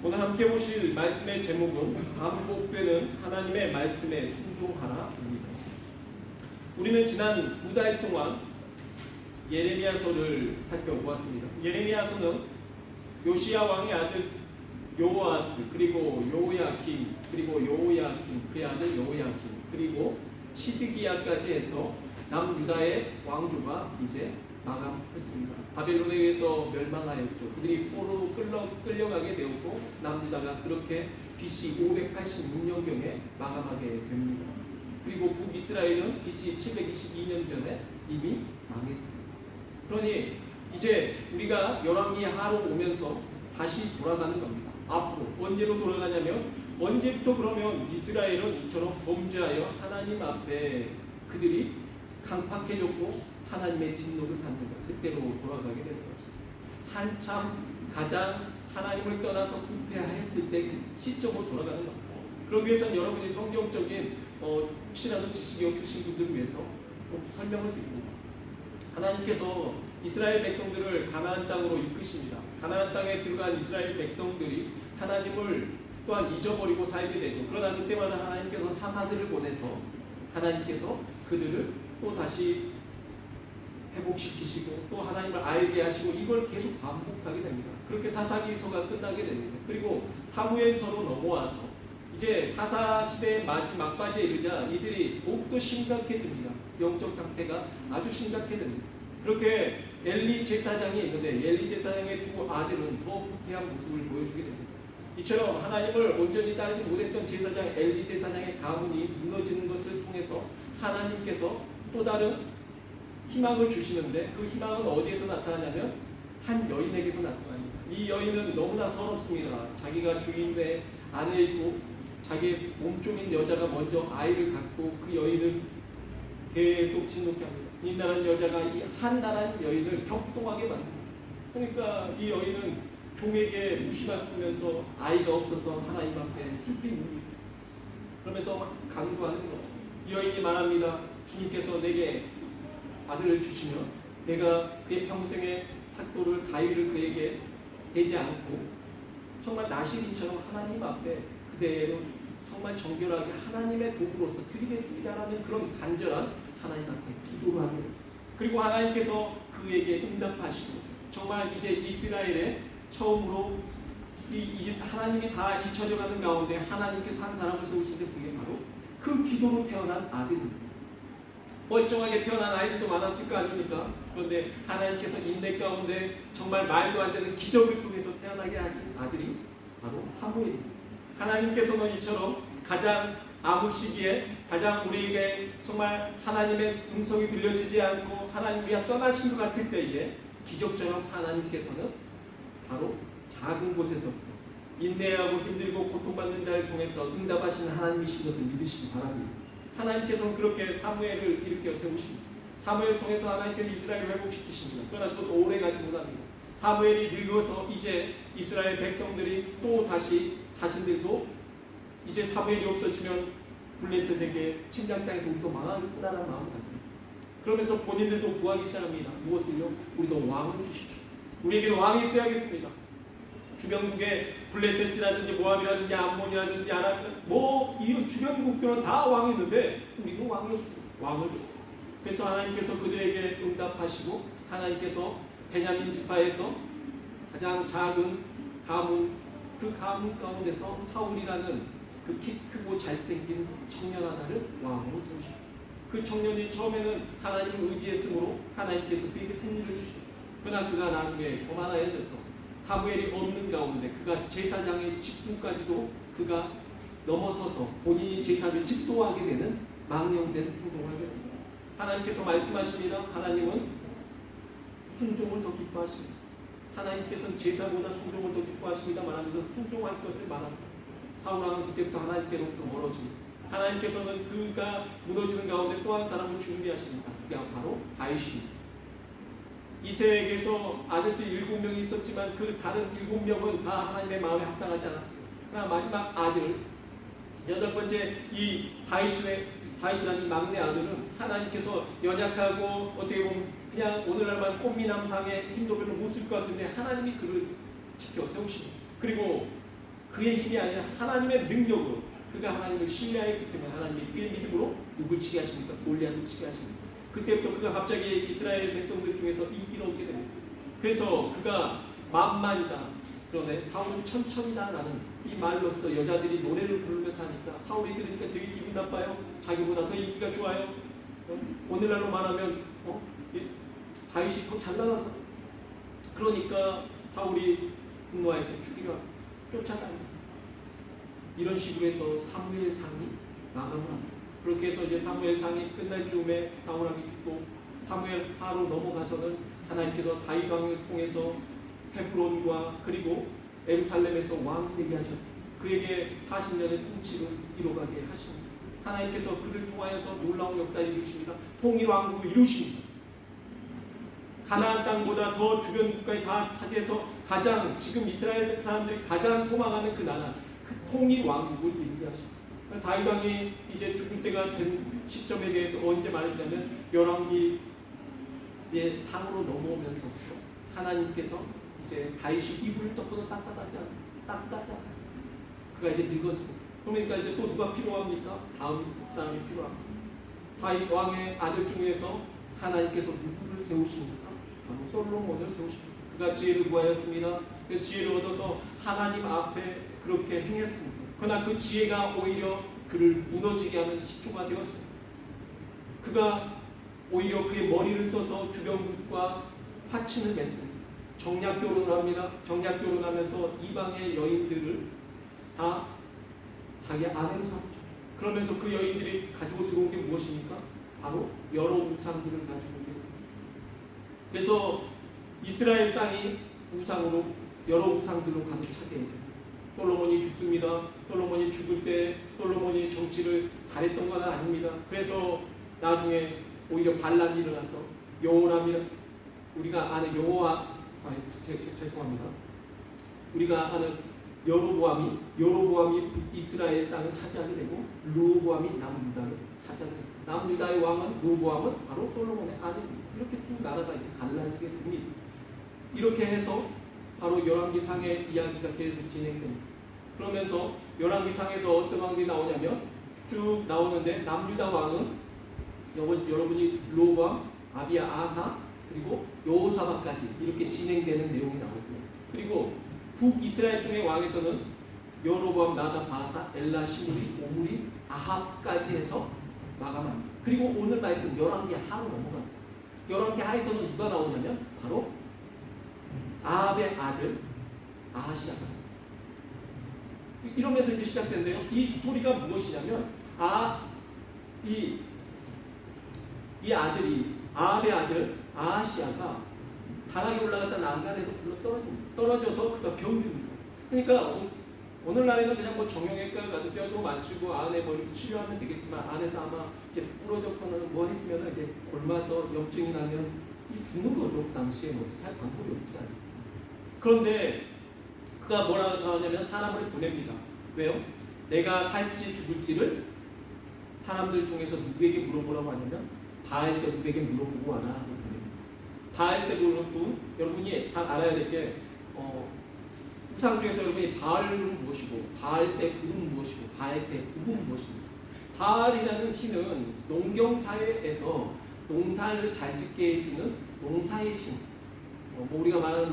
오늘 함께 보실 말씀의 제목은 반복되는 하나님의 말씀에 순종하라입니다. 우리는 지난 2달 동안 예레미야서를 살펴보았습니다. 예레미야서는 요시야 왕의 아들 요아스, 그리고 요야kim, 그리고 요야kim, 그의 아들 요야kim, 그리고 시드기야까지 해서 남유다의 왕조가 이제 마감했습니다. 바벨론에 의해서 멸망하였죠. 그들이 포로로 끌려가게 되었고 남유다가 그렇게 BC 586년경에 마감하게 됩니다. 그리고 북이스라엘은 BC 722년 전에 이미 망했습니다. 그러니 이제 우리가 열왕기 하로 오면서 다시 돌아가는 겁니다. 앞으로 언제로 돌아가냐면, 언제부터 그러면 이스라엘은 이처럼 범죄하여 하나님 앞에 그들이 강팍해졌고 하나님의 진노를 받는다. 그때로 돌아가게 되는 것입니다. 한참 가장 하나님을 떠나서 부패했을 때 그 시점으로 돌아가는 겁니다. 그러기 위해서는 여러분이 성경적인 혹시라도 지식이 없으신 분들을 위해서 설명을 드립니다. 하나님께서 이스라엘 백성들을 가나안 땅으로 이끄십니다. 가나안 땅에 들어간 이스라엘 백성들이 하나님을 또한 잊어버리고 살게 되죠. 그러나 그때마다 하나님께서 사사들을 보내서 하나님께서 그들을 또 다시 회복시키시고 또 하나님을 알게 하시고 이걸 계속 반복하게 됩니다. 그렇게 사사기서가 끝나게 됩니다. 그리고 사무엘서로 넘어와서 이제 사사시대의 막바지에 이르자 이들이 더욱더 심각해집니다. 영적 상태가 아주 심각해집니다. 그렇게 엘리 제사장이 있는데 엘리 제사장의 두 아들은 더 부패한 모습을 보여주게 됩니다. 이처럼 하나님을 온전히 따르지 못했던 제사장 엘리 제사장의 가문이 무너지는 것을 통해서 하나님께서 또 다른 희망을 주시는데, 그 희망은 어디에서 나타나냐면 한 여인에게서 나타납니다. 이 여인은 너무나 서럽습니다. 자기가 주인의 아내 있고 자기 몸종인 여자가 먼저 아이를 갖고 그 여인을 계속 진노케 합니다. 이 나라는 여자가 이 한 나라는 여인을 격동하게 만듭니다. 그러니까 이 여인은 종에게 무시받으면서 아이가 없어서 하나님 앞에 슬피 웁니다. 그러면서 간구하는 것. 이 여인이 말합니다. 주님께서 내게 아들을 주시면 내가 그의 평생의 삭도를 가위를 그에게 대지 않고 정말 나시린처럼 하나님 앞에 그대로 정말 정결하게 하나님의 도구로서 드리겠습니다라는 그런 간절한 하나님 앞에 기도를 하게 됩니다. 그리고 하나님께서 그에게 응답하시고 정말 이제 이스라엘에 처음으로 하나님이 다 잊혀져가는 가운데 하나님께서 한 사람을 세우시는데 그게 바로 그 기도로 태어난 아들입니다. 멀쩡하게 태어난 아이들도 많았을 거 아닙니까? 그런데 하나님께서 인내 가운데 정말 말도 안 되는 기적을 통해서 태어나게 하신 아들이 바로 사무엘입니다. 하나님께서는 이처럼 가장 암흑 시기에 가장 우리에게 정말 하나님의 음성이 들려지지 않고 하나님이 떠나신 것 같을 때에 기적처럼 하나님께서는 바로 작은 곳에서부터 인내하고 힘들고 고통받는 자를 통해서 응답하시는 하나님이신 것을 믿으시기 바랍니다. 하나님께서는 그렇게 사무엘을 일으켜 세우십니다. 사무엘을 통해서 하나님께서 이스라엘을 회복시키십니다. 그러나 또 오래 가지 못합니다. 사무엘이 늙어서 이제 이스라엘 백성들이 또 다시 자신들도 이제 사무엘이 없어지면 블레셋에게 침략 땅에서 우리도 망하겠구나라는 마음을 갖습니다. 그러면서 본인들도 구하기 시작합니다. 무엇을요? 우리도 왕을 주십시오. 우리에게는 왕이 있어야겠습니다. 주변국에 블레셋이라든지 모압이라든지 암몬이라든지 아람 이 주변국들은 다 왕이 있는데 우리는 왕이 없습니다. 왕을 줬습니다. 그래서 하나님께서 그들에게 응답하시고 하나님께서 베냐민 지파에서 가장 작은 가문, 그 가문 가운데서 사울이라는 그 키 크고 잘생긴 청년 하나를 왕으로 세우십니다. 그 청년이 처음에는 하나님을 의지했으므로 하나님께서 그에게 승리를 주십니다. 그러나 그가 나중에 거만하여져서 사무엘이 없는 가운데 그가 제사장의 직분까지도 그가 넘어서서 본인이 제사를 집도하게 되는 망령된 행동을 하게 됩니다. 하나님께서 말씀하십니다. 하나님은 순종을 더 기뻐하십니다. 하나님께서는 제사보다 순종을 더 기뻐하십니다. 말하면서 순종할 것을 말합니다. 사울왕은 그때부터 하나님께로부터 멀어집니다. 하나님께서는 그가 무너지는 가운데 또 한 사람을 준비하십니다. 그가 바로 다윗입니다. 이세에게서 아들들이 7명이 있었지만 그 다른 7명은 다 하나님의 마음에 합당하지 않았습니다. 그러나 마지막 아들, 8번째 이 다윗이라는 이 막내 아들은 하나님께서 연약하고 어떻게 보면 그냥 오늘날만 꽃미남상에 힘도 별로 못 쓸 것 같은데 하나님이 그를 지켜 세우십니다. 그리고 그의 힘이 아니라 하나님의 능력으로 그가 하나님을 신뢰하기 때문에 하나님이 그의 믿음으로 누굴 치게 하십니까? 골리앗을 치게 하십니다. 그때부터 그가 갑자기 이스라엘 백성들 중에서 인기를 얻게 됩니다. 그래서 그가 만만이다. 그런데 사울은 천천히다라는 이 말로써 여자들이 노래를 부르면서 하니까 사울이 들으니까 되게 기분 나빠요. 자기보다 더 인기가 좋아요. 오늘날로 말하면 다윗이 더 잘 나간다. 그러니까 사울이 분노해서 죽이려 쫓아다니다. 이런 식으로 해서 사무엘상이 나가는 겁니다. 그렇게 해서 이제 사무엘상이 끝날 즈음에 사울왕이 죽고 사무엘하로 넘어가서는 하나님께서 다윗 왕을 통해서 헤브론과 그리고 예루살렘에서 왕이 되게 하셨습니다. 그에게 40년의 통치를 이뤄가게 하십니다. 하나님께서 그를 통하여서 놀라운 역사를 이루십니다. 통일왕국을 이루십니다. 가나안 땅보다 더 주변 국가에 다 차지해서 가장 지금 이스라엘 사람들이 가장 소망하는 그 나라, 그 통일왕국을 이루게 하십니다. 다윗 왕이 이제 죽을 때가 된 시점에 대해서 언제 말하시냐면 열왕기 이제 상으로 넘어오면서부터 하나님께서 이제 다윗이 이불을 덮어도 따뜻하지 않다. 그가 이제 늙었습니다. 그러니까 이제 또 누가 필요합니까? 다음 사람이 필요합니다. 다윗 왕의 아들 중에서 하나님께서 누구를 세우십니까? 바로 솔로몬을 세우십니다. 그가 지혜를 구하였습니다. 그래서 지혜를 얻어서 하나님 앞에 그렇게 행했습니다. 그러나 그 지혜가 오히려 그를 무너지게 하는 시초가 되었습니다. 그가 오히려 그의 머리를 써서 주변국과 화친을 맺습니다. 정략 결혼을 합니다. 정략 결혼하면서 이방의 여인들을 다 자기 아내로 삼죠. 그러면서 그 여인들이 가지고 들어온 게 무엇입니까? 바로 여러 우상들을 가지고 오게 됩니다. 그래서 이스라엘 땅이 우상으로 여러 우상들로 가득 차게 됩니다. 솔로몬이 죽습니다. 솔로몬이 죽을 때 솔로몬이 정치를 잘했던 건 아닙니다. 그래서 나중에 오히려 반란이 일어나서 여호람이 우리가 아는 죄송합니다. 우리가 아는 여로보암이 이스라엘 땅을 차지하게 되고 르호보암이 남유다를 차지하게 됩니다. 남유다의 왕은 르호보암은 바로 솔로몬의 아들입니다. 이렇게 쭉 나라가 이제 갈라지게 됩니다. 이렇게 해서 바로 열왕기상의 이야기가 계속 진행됩니다. 그러면서 열왕기상에서 어떤 왕들이 나오냐면 쭉 나오는데 남유다 왕은 여러분이 르호보암, 아비야, 아사 그리고 여호사밧까지 이렇게 진행되는 내용이 나오고요. 그리고 북이스라엘 중의 왕에서는 여로보암, 나답, 바사, 엘라, 시므리, 오므리, 아합까지 해서 마감합니다. 그리고 오늘 말씀 열왕기 하로 넘어갑니다. 열왕기 하에서는 누가 나오냐면 바로 아합의 아들 아하시아가 이러면서 이제 시작된대요. 이 스토리가 무엇이냐면 이 아들이 아합의 아들 아하시아가 다락에 올라갔다 난간에서 굴러 떨어집니다. 떨어져서 그가 병듭니다. 그러니까 오늘날에는 그냥 뭐 정형외과 가서 뼈도 맞추고 안에 머리 치료하면 되겠지만 안에서 아마 이제 부러졌거나 뭐 했으면 이제 골마서 염증이 나면 죽는 거죠. 그 당시에는 어떻게 할 방법이 없지 않습니다. 그런데 그가 뭐라고 하냐면 사람을 보냅니다. 왜요? 내가 살지 죽을지를 사람들 중에서 누구에게 물어보라고 하냐면 바알세불에게 물어보고 와라 하고 보냅니다. 바알세불은 여러분이 잘 알아야 될 게 우상 중에서 여러분이 바알은 무엇이고 바알세불은 무엇이고 바알세불은 무엇입니까? 바알이라는 신은 농경사회에서 농사를 잘 짓게 해주는 농사의 신. 뭐 우리가 말하는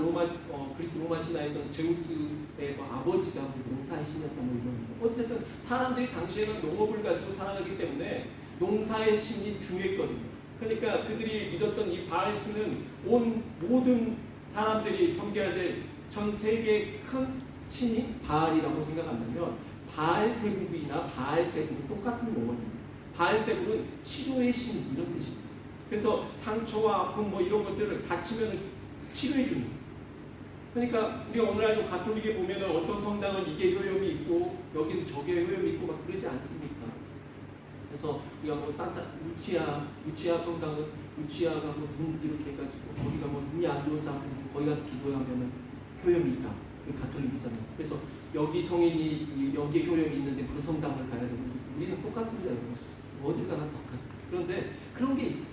그리스 로마 신화에서는 제우스의 아버지가 농사의 신이었다 뭐 이런 거. 어쨌든 사람들이 당시에는 농업을 가지고 살아가기 때문에 농사의 신이 중요했거든요. 그러니까 그들이 믿었던 이 바알 신은 온 모든 사람들이 섬겨야 될 전 세계의 큰 신이 바알이라고 생각한다면 바알세불이나 바알세불은 똑같은 용어입니다. 바알세불은 치료의 신 이런 뜻입니다. 그래서 상처와 아픔 뭐 이런 것들을 다치면 치료해 줍니다. 그러니까 우리가 오늘날도 가톨릭에 보면 어떤 성당은 이게 효염이 있고 여기는 저게 효염이 있고 막 그러지 않습니까? 그래서 우리가 뭐 산타 루치아 성당은 루치아가 뭐 눈 이렇게 해가지고 거기가 뭐 눈이 안 좋은 사람들 거기 가서 기도하면은 효염이 있다. 가톨릭 있잖아요. 그래서 여기 성인이 여기에 효염이 있는데 그 성당을 가야 되고 우리는 똑같습니다. 어딜 가나 똑같아. 그런데 그런 게 있어요.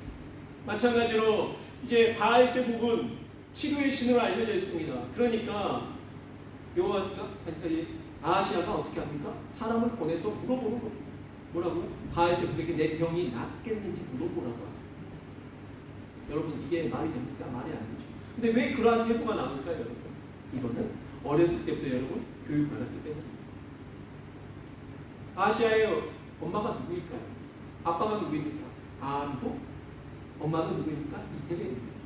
마찬가지로 이제 바알세불은 치료의 신으로 알려져 있습니다. 그러니까 여호와스가 아하시아가 어떻게 합니까? 사람을 보내서 물어보는 겁니다. 뭐라고? 바알세불에게 내 병이 낫겠는지 물어보라고. 여러분 이게 말이 됩니까? 말이 안 되죠. 근데 왜 그러한 태도가 나올까요, 여러분? 이거는 어렸을 때부터 여러분 교육받았기 때문입니다. 아시아의 엄마가 누구일까요? 아빠가 누구입니까? 아합이고 엄마는 누구입니까? 이세벨입니다.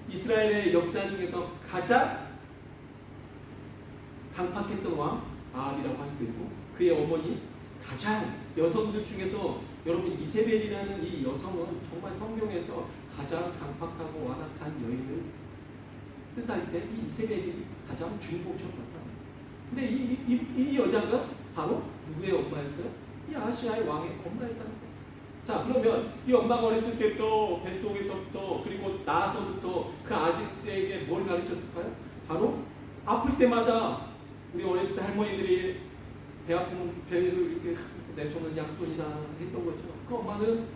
이스라엘의 역사 중에서 가장 강팍했던 왕 아합이라고 할 수도 있고 그의 어머니 가장 여성들 중에서 여러분 이세벨이라는 이 여성은 정말 성경에서 가장 강팍하고 완악한 여인을 뜻할 때 이 이세벨이 가장 중복적이었다. 근데 이 여자가 바로 누구의 엄마였어요? 이 아시아의 왕의 엄마였다는 거예요. 자, 그러면 이 엄마가 어렸을 때부터 뱃속에서부터 그리고 나서부터 그 아들에게 뭘 가르쳤을까요? 바로 아플 때마다 우리 어렸을 때 할머니들이 배 아프면 배를 이렇게 내 손은 약손이다 했던 거죠. 그 엄마는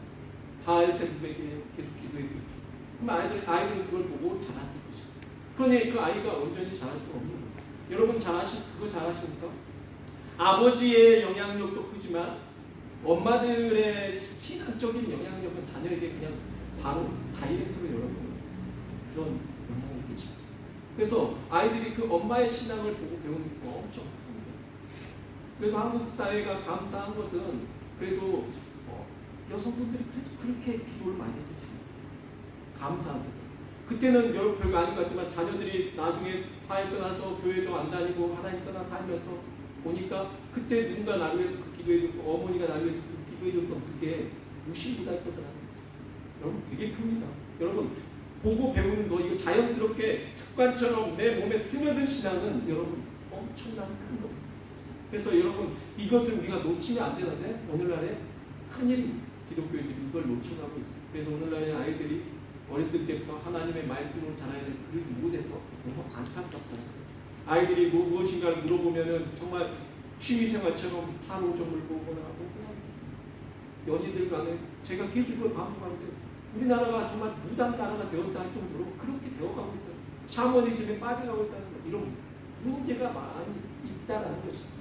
바알세불에게 계속 기도했겠죠. 그럼 아이들은 그걸 보고 자랐을 것이죠. 그러니 그 아이가 온전히 자랄 수가 없는 거죠. 여러분 그거 잘하십니까? 아버지의 영향력도 크지만 엄마들의 신앙적인 영향력은 자녀에게 그냥 바로 다이렉트로 여러분 그런 영향을 끼칩니다. 그래서 아이들이 그 엄마의 신앙을 보고 배우는 거 엄청 큽니다. 그래도 한국 사회가 감사한 것은 그래도 여성분들이 그렇게 기도를 많이 했어요. 감사합니다. 그때는 여러분 별거 아닌 것 같지만 자녀들이 나중에 사회 떠나서 교회도 안 다니고 하나님 떠나 살면서 보니까 그때 누군가 나를 위해서 그 기도해줬고 어머니가 나를 위해서 그 기도해줬던 그게 무시무다할 거잖아요. 여러분 되게 큽니다. 여러분 보고 배우는 거 이거 자연스럽게 습관처럼 내 몸에 스며든 신앙은 여러분 엄청나게 큰 겁니다. 그래서 여러분 이것을 우리가 놓치면 안 되는데 오늘날에 큰일이 기독교인들이 이걸 놓쳐가고 있어요. 그래서 오늘날의 아이들이 어렸을 때부터 하나님의 말씀으로 자라야 되는데 그러지 못해서 너무 안타깝다는 거예요. 아이들이 무엇인가를 물어보면은 정말 취미생활처럼 타로점을 보거나 연인들 간에 제가 계속 이걸 반복하는데 우리나라가 정말 무당 나라가 되었다 할 정도로 그렇게 되어가고 있다. 샤머니즘에 빠져가고 있다는 거. 이런 문제가 많이 있다라는 것입니다.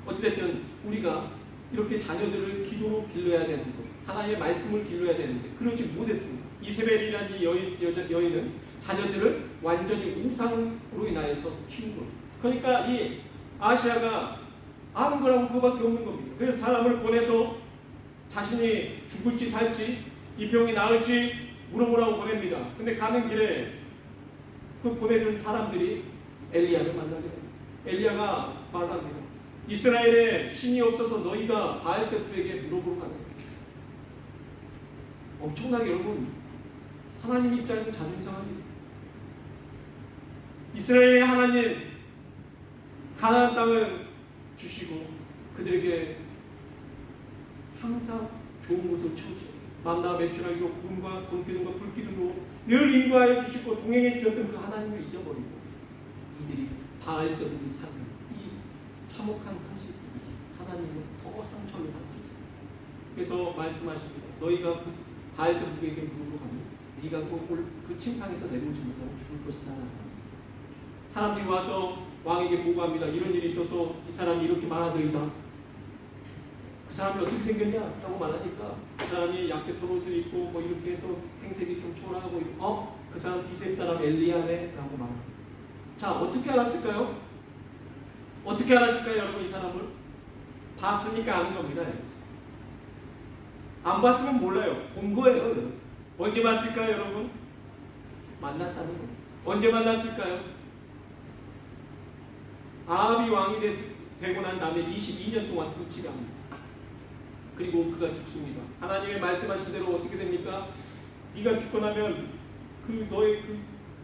어찌됐든 우리가 이렇게 자녀들을 기도로 길러야 되는 것, 하나님의 말씀을 길러야 되는데 그러지 못했습니다. 이세벨이라는 이 여인은 자녀들을 완전히 우상으로 인하여서 키운 거죠. 그러니까 이 아시아가 아는 거라고 그거밖에 없는 겁니다. 그래서 사람을 보내서 자신이 죽을지 살지 이 병이 나을지 물어보라고 보냅니다. 근데 가는 길에 그 보내준 사람들이 엘리야를 만나게 됩니다. 엘리야가 말합니다. 이스라엘에 신이 없어서 너희가 바알세불에게 물어보러 가는 거예요. 엄청나게 여러분 하나님 입장에서 자존심상합니다. 이스라엘의 하나님 가나안 땅을 주시고 그들에게 항상 좋은 것을 채우시고 만나 맥주라기로 구름과 권기둥과 불기둥으로 늘 인도하여 주시고 동행해 주셨던 그 하나님을 잊어버리고 이들이 바알세불을 찾는 이 참혹한 현실 속에서 하나님은 더 상처를 받으셨습니다. 그래서 말씀하십니다. 너희가 그 바알세불에게 물으러 가면 네가 그 침상에서 내려오지 못하고 죽을 것이다. 사람들이 와서 왕에게 보고합니다. 이런 일이 있어서 이 사람이 이렇게 말하더이다. 그 사람이 어떻게 생겼냐? 라고 말하니까 그 사람이 약대 털옷을 입고 뭐 이렇게 해서 행색이 좀 초라하고 그 사람 디셉 사람 엘리야네 라고 말합니다. 자, 어떻게 알았을까요? 어떻게 알았을까요? 여러분 이 사람을 봤으니까 아는 겁니다. 안 봤으면 몰라요. 본 거예요. 언제 봤을까요, 여러분? 만났다는 겁니다. 언제 만났을까요? 아합이 왕이 되고 난 다음에 22년 동안 통치를 합니다. 그리고 그가 죽습니다. 하나님의 말씀하신 대로 어떻게 됩니까? 네가 죽고 나면 그 너의 그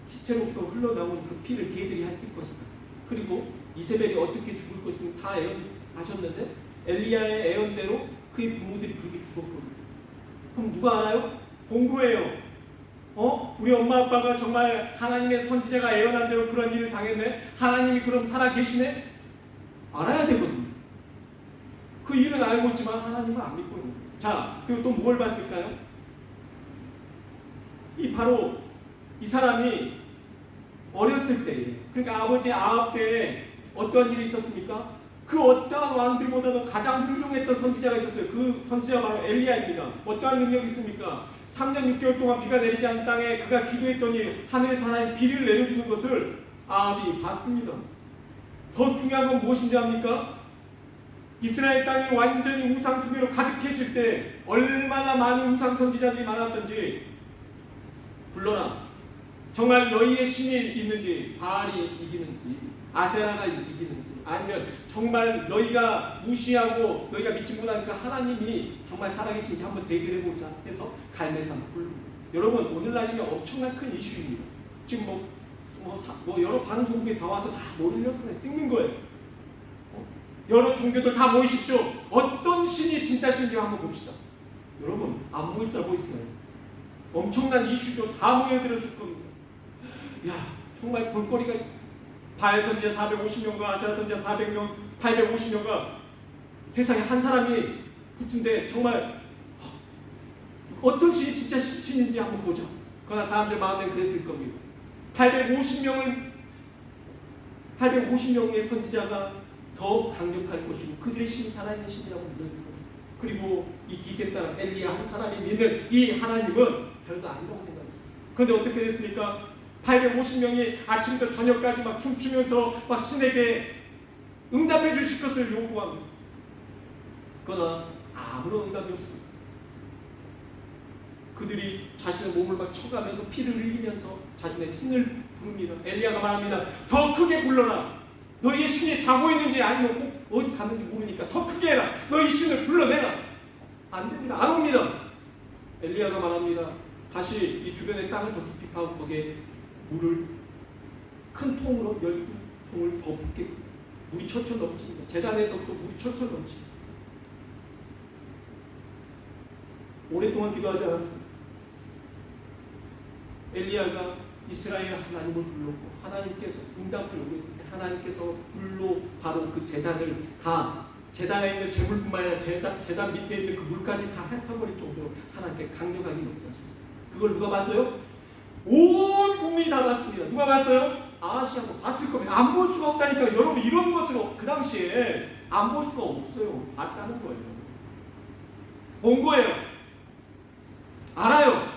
시체로부터 흘러나온 그 피를 개들이 핥을 것이다. 그리고 이세벨이 어떻게 죽을 것은 다 예언하셨는데 엘리야의 예언대로 그의 부모들이 그렇게 죽었거든요. 그럼 누가 알아요? 본 거예요. 우리 엄마 아빠가 정말 하나님의 선지자가 예언한 대로 그런 일을 당했네. 하나님이 그럼 살아 계시네. 알아야 되거든요. 그 일은 알고 있지만 하나님은 안 믿고 있는 거예요. 자, 그리고 또 뭘 봤을까요? 바로 이 사람이 어렸을 때에, 그러니까 아버지 아합 때에 어떤 일이 있었습니까? 그 어떠한 왕들보다도 가장 훌륭했던 선지자가 있었어요. 그 선지자가 바로 엘리야입니다. 어떠한 능력이 있습니까? 3년 6개월 동안 비가 내리지 않은 땅에 그가 기도했더니 하늘에서 하나님 비를 내려주는 것을 아합이 봤습니다. 더 중요한 건 무엇인지 압니까? 이스라엘 땅이 완전히 우상 숭배로 가득해질 때 얼마나 많은 우상 선지자들이 많았던지 불러라. 정말 너희의 신이 있는지, 바알이 이기는지, 아세라가 이기는지, 아니면 정말 너희가 무시하고 너희가 믿지 못하는 그 하나님이 정말 살아계신지 한번 대결해보자 해서 갈매산 부릅니다. 여러분, 오늘날이면 엄청난 큰 이슈입니다. 지금 뭐 여러 방송국에 다 와서 다 몰려서 찍는 거예요. 여러 종교들 다 모이십시오. 어떤 신이 진짜 신인지 한번 봅시다. 여러분, 안 모일 사람 뭐 있어요? 엄청난 이슈죠. 다 모여들었을 겁니다. 야, 정말 볼거리가 바알 선지자 450명과 아세라 선지자 400명, 850명과 세상에 한 사람이 붙은데 정말 어떤 신이 진짜 신인지 한번 보자. 그러나 사람들 마음에 그랬을 겁니다. 850명의 선지자가 더 강력할 것이고 그들의 신이 살아있는 신이라고 믿었을 겁니다. 그리고 이 디셋 사람 엘리야 한 사람이 믿는 이 하나님은 별거 아니라고 생각했습니다. 그런데 어떻게 됐습니까? 850명이 아침부터 저녁까지 막 춤추면서 막 신에게 응답해 주실 것을 요구합니다. 그러나 아무런 응답이 없습니다. 그들이 자신의 몸을 막 쳐가면서 피를 흘리면서 자신의 신을 부릅니다. 엘리야가 말합니다. 더 크게 불러라. 너희의 신이 자고 있는지 아니면 어디 갔는지 모르니까 더 크게 해라. 너희 신을 불러내라. 안 됩니다. 안 옵니다. 엘리야가 말합니다. 다시 이 주변의 땅을 더 깊이 파고 거기에 물을 큰 통으로 12통을 더 붓게 물이 철철 넘칩니다. 제단에서부터 물이 철철 넘칩니다. 오랫동안 기도하지 않았습니다. 엘리야가 이스라엘 하나님을 불렀고 하나님께서 응답을 요구했을 때 하나님께서 불로 바로 그 제단을 다 제단에 있는 재물뿐만 아니라 제단 밑에 있는 그 물까지 다 핥아버릴 정도로 하나님께 강력하게 역사하셨어요. 그걸 누가 봤어요? 온 국민이 다 봤습니다. 누가 봤어요? 아시아도 봤을 겁니다. 안 볼 수가 없다니까. 여러분, 이런 것들을 그 당시에 안 볼 수가 없어요. 봤다는 거예요. 본 거예요. 알아요.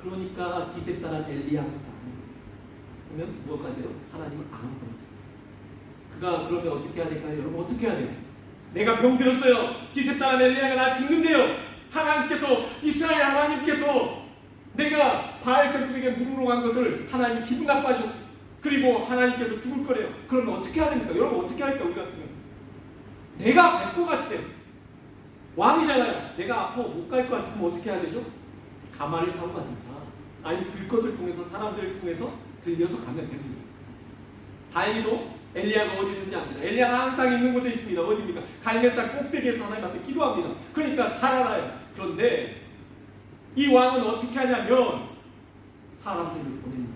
그러니까 디셋 사람 엘리야가 그러면 뭐가 돼요? 하나님을 아는 겁니다. 그가 그러면 어떻게 해야 될까요? 여러분, 어떻게 해야 돼요? 내가 병들었어요. 디셋 사람 엘리야가 나 죽는데요. 하나님께서, 이스라엘 하나님께서 내가 바알세불에게 물으러 간 것을 하나님이 기분 나빠하셨어요. 그리고 하나님께서 죽을 거래요. 그러면 어떻게 해야 됩니까? 여러분, 어떻게 할까? 우리 같으면 내가 갈 것 같아요. 왕이잖아요. 내가 아파 못 갈 것 같으면 어떻게 해야 되죠? 가마를 타고 가든가 아니 들것을 통해서 사람들을 통해서 들려서 가면 됩니다. 다행히도 엘리야가 어디 있는지 압니다. 엘리야가 항상 있는 곳에 있습니다. 어디입니까? 갈멜산 꼭대기에서 하나님 앞에 기도합니다. 그러니까 잘 알아요. 그런데 이 왕은 어떻게 하냐면 사람들을 보냅니다.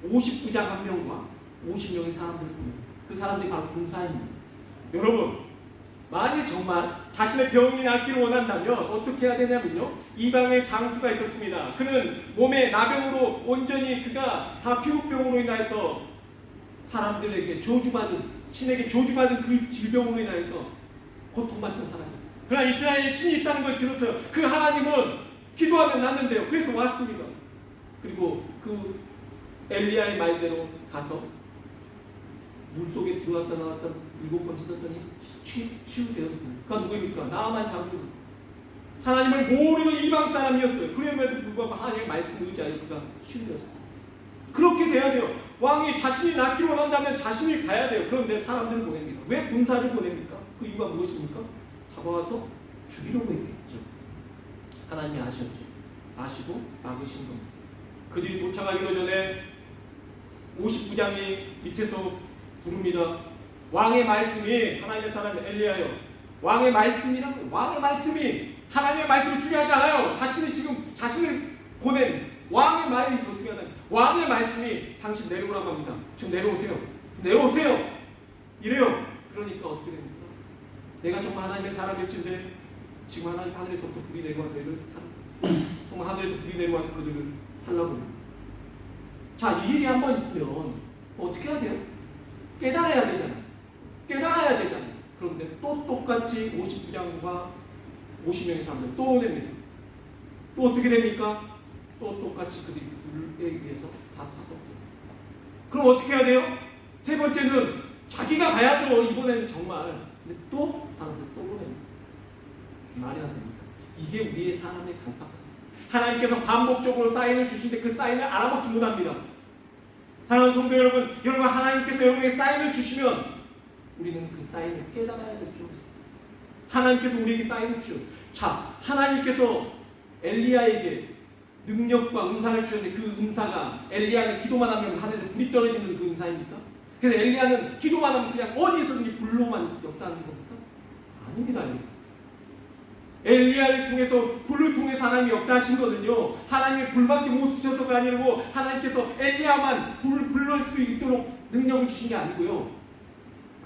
59장 1명과 50명의 사람들을 보냅니다. 그 사람들이 바로 군사입니다. 여러분, 만일 정말 자신의 병이 낫기를 원한다면 어떻게 해야 되냐면요, 이방의 장수가 있었습니다. 그는 몸에 나병으로 온전히 그가 다 피부병으로 인하여서 사람들에게 저주받은, 신에게 저주받은 그 질병으로 인하여서 고통받던 사람이었어요. 그러나 이스라엘에 신이 있다는 걸 들었어요. 그 하나님은 기도하면 낫는데요. 그래서 왔습니다. 그리고 그 엘리야의 말대로 가서 물속에 들어왔다 나왔다 7번 씻었더니 치유되었습니다. 그가 누구입니까? 나아만 장군. 하나님을 모르는 이방 사람이었어요. 그럼에도 불구하고 하나님의 말씀을 의지하여 그가 치유되었습니다. 그렇게 돼야 돼요. 왕이 자신이 낫기를 원한다면 자신이 가야 돼요. 그런데 사람들을 보냅니다. 왜 군사를 보냅니까? 그 이유가 무엇입니까? 잡아와서 죽이려고 했겠죠. 하나님이 아셨죠. 아시고 막으신 겁니다. 그들이 도착하기도 전에 59장이 밑에서 부릅니다. 왕의 말씀이, 하나님의 사람 엘리야요, 왕의 말씀이란, 왕의 말씀이, 하나님의 말씀이 중요하지 않아요. 자신이 지금 자신을 보낸 왕의 말이 더 중요하다. 왕의 말씀이 당신 내려오라고 합니다. 지금 내려오세요. 내려오세요. 이래요. 그러니까 어떻게 됩니까? 내가 정말 하나님의 사람일진데 지금 하나님 하늘에서부터 불이 내려와서 정말 하늘에서 불이 내려와서 그들을 살라고 합니다. 자, 이 일이 한번 있으면 어떻게 해야 돼요? 깨달아야 되잖아요. 똑같이 59장과 50명의 사람들 또 냅니다. 또 어떻게 됩니까? 또 똑같이 그들이 불에 의해서 다 타서 없어져요. 그럼 어떻게 해야 돼요? 세 번째는 자기가 가야죠. 이번에는 정말. 근데 또 사람들 또 보냅니다. 말이나 됩니까? 이게 우리의 사람의 강박함. 하나님께서 반복적으로 사인을 주시는데 그 사인을 알아먹지 못합니다. 사랑하는 성도 여러분, 하나님께서 여러분에게 사인을 주시면 우리는 그 사인을 깨달아야 될 줄 믿습니다. 하나님께서 우리에게 사인을 주셔요. 자, 하나님께서 엘리야에게 능력과 은사를 주셨는데 그 은사가 엘리야는 기도만 하면 하늘에 불이 떨어지는 그 은사입니까? 그래서 엘리야는 기도만 하면 그냥 어디 있어든지 불로만 역사하는 겁니까? 아닙니다. 엘리야를 통해서 불을 통해서 하나님이 역사하신 거든요. 하나님의 불밖에 못 쓰셔서가 아니고 하나님께서 엘리야만 불을 불러올 수 있도록 능력을 주신 게 아니고요.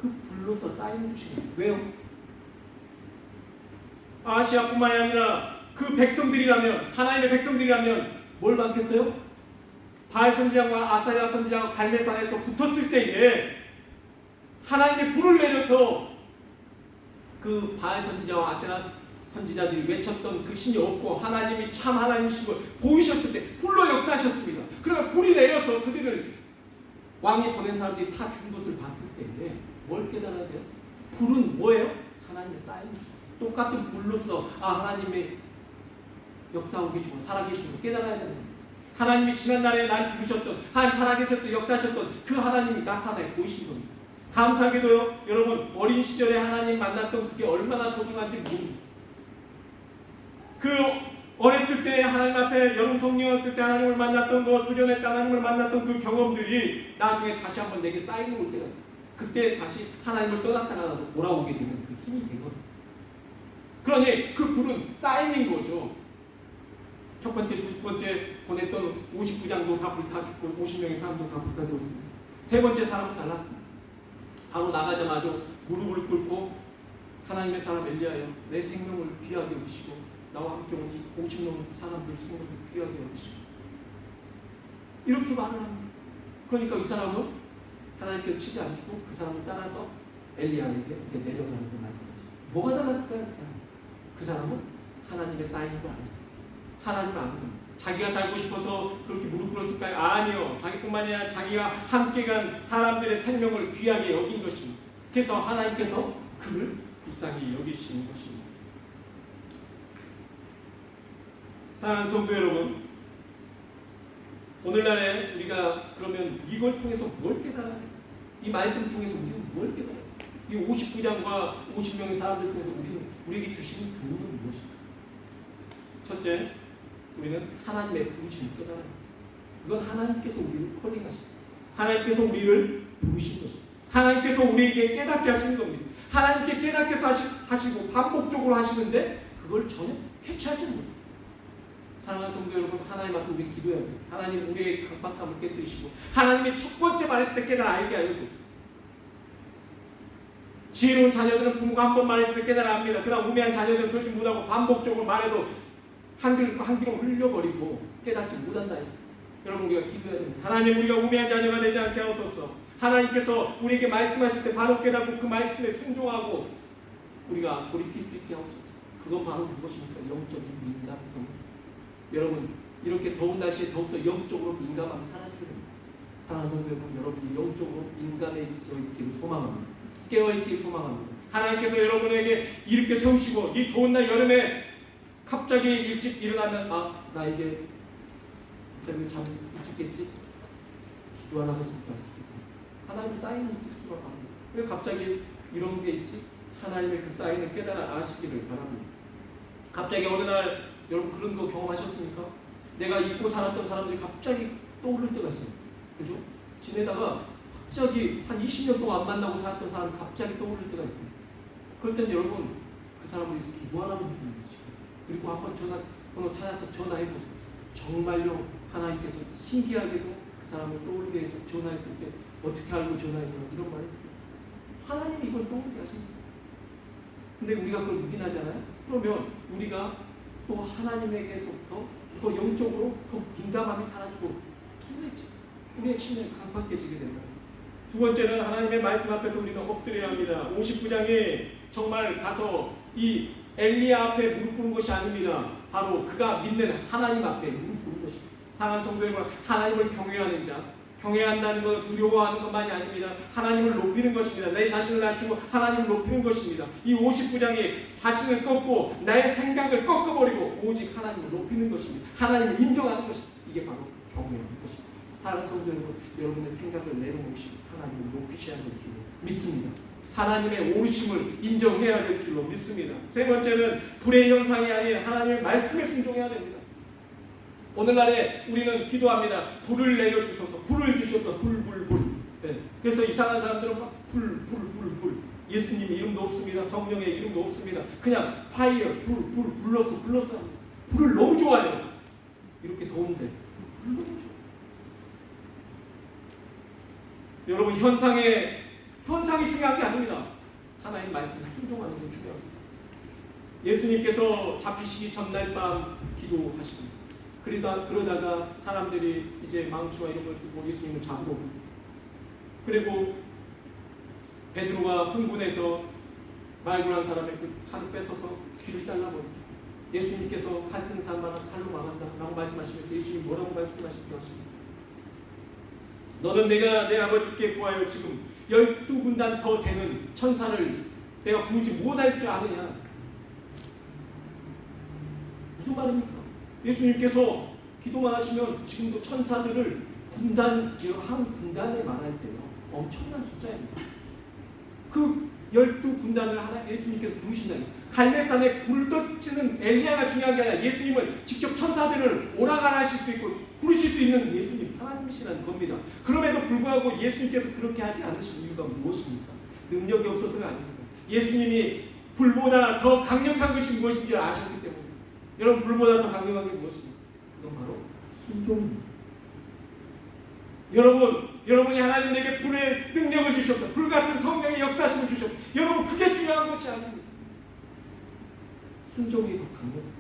그 불로서 사인을 주신 거예요. 왜요? 아시아뿐만이 아니라 그 백성들이라면, 하나님의 백성들이라면 뭘 받겠어요? 바알 선지자와 아사랴 선지자가 갈멜산에서 붙었을 때에 하나님의 불을 내려서 그 바알 선지자와 아사랴 선지자들이 외쳤던 그 신이 없고 하나님이 참 하나님이신 걸 보이셨을 때 불로 역사하셨습니다. 그러면 불이 내려서 그들을 왕이 보낸 사람들이 다 죽은 것을 봤을 때에 뭘 깨달아야 돼요? 불은 뭐예요? 하나님의 사인. 똑같은 불로서 하나님의 역사하고 계시고 살아계시는 걸 깨달아야 됩니다. 하나님이 지난날에 날 부르셨던, 하나님 살아계셨던, 역사하셨던 그 하나님이 나타나 보이신 겁니다. 감사하게도요, 여러분 어린 시절에 하나님 만났던 그게 얼마나 소중한지 모릅니다. 그 어렸을 때 하나님 앞에 여름 성령학교 때 하나님을 만났던 거, 수련회 때 하나님을 만났던 그 경험들이 나중에 다시 한번 내게 쌓이는 올 때가 있어요. 그때 다시 하나님을 떠났다가 돌아오게 되면 그 힘이 되거든요. 그러니 그 불은 쌓이는 거죠. 첫 번째, 두 번째 보냈던 59장도 다 불타 죽고 50명의 사람도 다 불타 죽었습니다. 세 번째 사람은 달랐습니다. 바로 나가자마자 무릎을 꿇고 하나님의 사람 엘리야여, 내 생명을 귀하게 여기시고 나와 함께 오니 50명 사람들 생명을 귀하게 여기시고 이렇게 말을 합니다. 그러니까 이 사람은 하나님께서 치지 않고 그 사람을 따라서 엘리야에게 이제 내려가는 그 말씀이죠. 뭐가 달랐을까요? 그 사람은 하나님의 사인인 걸 알았어요. 하나님을 아는 겁니다. 자기가 살고 싶어서 그렇게 무릎 꿇었을까요? 아니요. 자기뿐만 아니라 자기가 함께 간 사람들의 생명을 귀하게 여긴 것입니다. 그래서 하나님께서 그를 불쌍히 여기시는 것입니다. 사랑하는 성도 여러분, 오늘날에 우리가 그러면 이걸 통해서 뭘 깨달아야 돼요? 이 말씀을 통해서 우리는 뭘 깨달아야 돼요? 이 59장과 50명의 사람들 통해서 우리에게 주시는 교훈은 무엇입니까? 첫째, 우리는 하나님의 부르심을 깨달아야 돼요. 이건 하나님께서 우리를 콜링하십니다. 하나님께서 우리를 부르신 것입니다. 하나님께서 우리에게 깨닫게 하시는 겁니다. 하나님께 깨닫게 하시고 반복적으로 하시는데 그걸 전혀 캐치하지 못해요. 사랑하는 성도 여러분, 하나님 앞에 우리 기도해야 돼요. 하나님 우리의 강박함을 깨뜨리시고 하나님의 첫 번째 말했을 때 깨달아 알게 하여 주옵소서. 지혜로운 자녀들은 부모가 한 번 말했을 때 깨달아 합니다. 그러나 우매한 자녀들은 그러지 못하고 반복적으로 말해도 한 귀로 흘려버리고 깨닫지 못한다 했습니다. 여러분 우리가 기도해야 됩니다. 하나님 우리가 우매한 자녀가 되지 않게 하옵소서. 하나님께서 우리에게 말씀하실 때 바로 깨닫고 그 말씀에 순종하고 우리가 돌이킬 수 있게 하옵소서. 그건 바로 무엇입니까? 영적인 민감성. 여러분 이렇게 더운 날씨에 더욱더 영적으로 민감함이 사라지게 됩니다. 사랑하는 성도 여러분, 여러분이 영적으로 민감해져 있기를 소망합니다. 깨어있기를 소망합니다. 하나님께서 여러분에게 이렇게 세우시고 이 더운 날 여름에 갑자기 일찍 일어나면 나 이게 갑자기 잠 일찍 깼지? 기도 안 하고 있을 줄 알았을 때 하나님의 사인이 있을 수가 없습니다. 왜 갑자기 이런 게 있지? 하나님의 그 사인을 깨달아 아시기를 바랍니다. 갑자기 어느 날 여러분 그런 거 경험하셨습니까? 내가 잊고 살았던 사람들이 갑자기 떠오를 때가 있어요. 그죠? 지내다가 갑자기 한 20년 동안 안 만나고 살았던 사람이 갑자기 떠오를 때가 있어요. 그럴 땐 여러분 그 사람을 위해서 기도하라는 중이죠. 그리고 한번 번호 찾아서 전화해보세요. 정말로 하나님께서 신기하게도 그 사람을 떠오르게 해서 전화했을 때 어떻게 알고 전화했냐 이런 말을 듣고 하나님이 이걸 떠오르게 하십니다. 근데 우리가 그걸 묵인하잖아요. 그러면 우리가 또 하나님에게서부터 더 영적으로 더 민감함이 사라지고 우리의 침례가 강팍해지게 된다. 두 번째는 하나님의 말씀 앞에서 우리는 엎드려야 합니다. 59장에 정말 가서 이 엘리야 앞에 무릎 꿇은 것이 아닙니다. 바로 그가 믿는 하나님 앞에 무릎 꿇은 것입니다. 사랑하는 성도 여러분, 하나님을 경외하는 자, 경외한다는 것, 두려워하는 것만이 아닙니다. 하나님을 높이는 것입니다. 내 자신을 낮추고 하나님을 높이는 것입니다. 이 59장에 자신을 꺾고 나의 생각을 꺾어버리고 오직 하나님을 높이는 것입니다. 하나님을 인정하는 것입니다. 이게 바로 경외하는 것입니다. 사랑하는 성도 여러분, 여러분의 생각을 내려놓으시고 하나님을 높이셔야 될 줄로 믿습니다. 하나님의 오르심을 인정해야 될 줄로 믿습니다. 세 번째는 불의 현상이 아닌 하나님의 말씀에 순종해야 됩니다. 오늘날에 우리는 기도합니다. 불을 내려주소서, 불을 주셔서 불. 네. 그래서 이상한 사람들은 막 불. 예수님 이름도 없습니다. 성령의 이름도 없습니다. 그냥 파이어, 불렀어. 불을 너무 좋아해요. 이렇게 더운데 불을 너무 좋아해요. 여러분, 현상이 중요한 게 아닙니다. 하나님 말씀에 순종하는 게 중요합니다. 예수님께서 잡히시기 전날 밤 기도하십니다. 그러다가 사람들이 이제 망치와 이런 걸 들고 예수님을 잡으러 옵니다. 그리고 베드로가 흥분해서 말구란 사람의 그 칼을 뺏어서 귀를 잘라버립니다. 예수님께서 칼 쓰는 사람마다 칼로 망한다 라고 말씀하시면서 예수님 뭐라고 말씀하시기도 하십니다. 너는 내가 내 아버지께 구하여 지금 12군단 더 되는 천사를 내가 부르지 못할 줄 아느냐. 무슨 말입니까? 예수님께서 기도만 하시면 지금도 천사들을 한 군단을 말할 때요 엄청난 숫자입니다. 그 12군단을 하나 예수님께서 부르신다니. 갈멜산에 불 떨치는 엘리야가 중요한 게 아니라 예수님은 직접 천사들을 오라가라하실 수 있고 부르실 수 있는 예수님 하나님이시라는 겁니다. 그럼에도 불구하고 예수님께서 그렇게 하지 않으신 이유가 무엇입니까? 능력이 없어서가 아닙니다. 예수님이 불보다 더 강력한 것이 무엇인지 아셨기 때문에. 여러분, 불보다 더 강력한 게 무엇입니까? 그건 바로 순종입니다. 여러분이 하나님에게 불의 능력을 주셨다. 불같은 성령의 역사심을 주셨다. 여러분, 그게 중요한 것이 아닙니다. 순종이 더 강력합니다.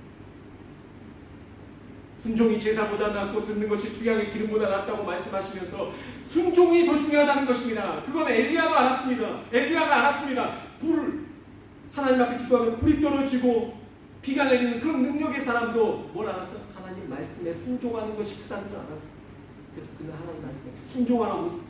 순종이 제사보다 낫고 듣는 것이 수양의 기름보다 낫다고 말씀하시면서 순종이 더 중요하다는 것입니다. 그건 엘리야가 알았습니다. 하나님 앞에 기도하면 불이 떨어지고 비가 내리는 그런 능력의 사람도 뭘 알았어요? 하나님 말씀에 순종하는 것이 크다는 줄 알았어요. 그래서 그는 하나님 말씀에 순종하려고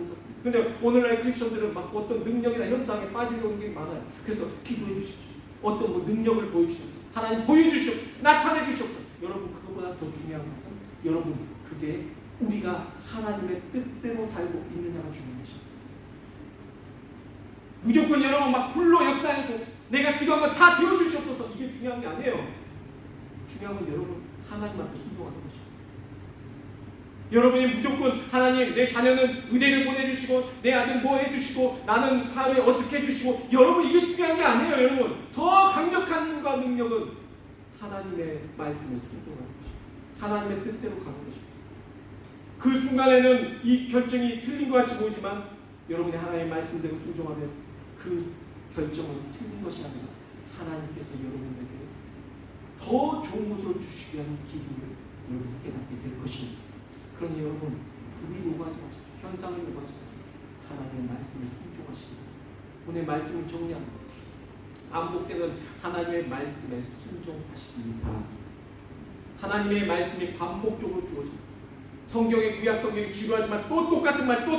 했었습니다. 그런데 오늘날 크리스천들은 막 어떤 능력이나 현상에 빠지려는 게 많아요. 그래서 기도해 주십시오. 어떤 능력을 보여주십시오. 하나님 보여주십시오. 나타내 주십시오. 여러분, 그것보다 더 중요한 것은 여러분, 그게 우리가 하나님의 뜻대로 살고 있느냐가 중요한 것입니다. 무조건 여러분 막 불로 역사해 줘. 내가 기도한 거 다 들어주시옵소서. 이게 중요한 게 아니에요. 중요한 건 여러분 하나님 앞에 순종하는 것입니다. 여러분이 무조건 하나님, 내 자녀는 의대를 보내주시고 내 아들 뭐 해주시고 나는 사회에 어떻게 해주시고, 여러분 이게 중요한 게 아니에요. 여러분, 더 강력한 힘과 능력은 하나님의 말씀에 순종하는 것입니다. 하나님의 뜻대로 가는 것입니다. 그 순간에는 이 결정이 틀린 것 같이 보이지만 여러분이 하나님의 말씀대로 순종하면 그 결정은 틀린 것이 아니라 하나님께서 여러분에게 더 좋은 것을 주시기 위한 기름을 여러분이 깨닫게 될 것입니다. 그러니 여러분, 불을 요구하지 마십시오. 현상을 요구하지 마십시오. 하나님의 말씀에 순종하시기. 오늘 말씀을 정리합니다. 반복되는 하나님의 말씀에 순종하시기 바랍니다. 하나님의 말씀이 반복적으로 주어집니다. 성경의 구약 성경이 지루하지만 또 똑같은 말 또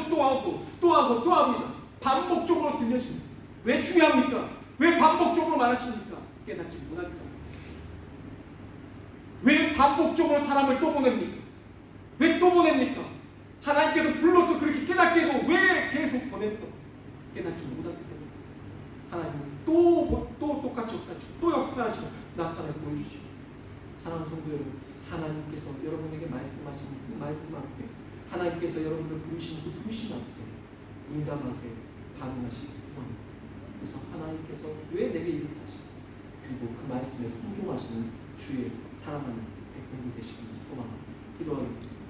합니다. 반복적으로 들려집니다. 왜 중요합니까? 왜 반복적으로 말하십니까? 깨닫지 못하기 때문에. 왜 반복적으로 사람을 또 보냅니까? 왜 또 보냅니까? 하나님께서 불러서 그렇게 깨닫게 해도 왜 계속 보냈던? 깨닫지 못하기 때문에. 하나님은 또 똑같이 역사하시고 또 역사하시고 나타내 보여주시고. 사랑하는 성도 여러분, 하나님께서 여러분에게 말씀하신 그 말씀 앞에, 하나님께서 여러분을 부르신 그 부르심 앞에 인간하게 반응하시기 소망합니다. 그래서 하나님께서 왜 내게 이렇게 하시고, 그리고 그 말씀에 순종하시는 주의 사랑하는 백성이 되시기를 소망합니다. 기도하겠습니다.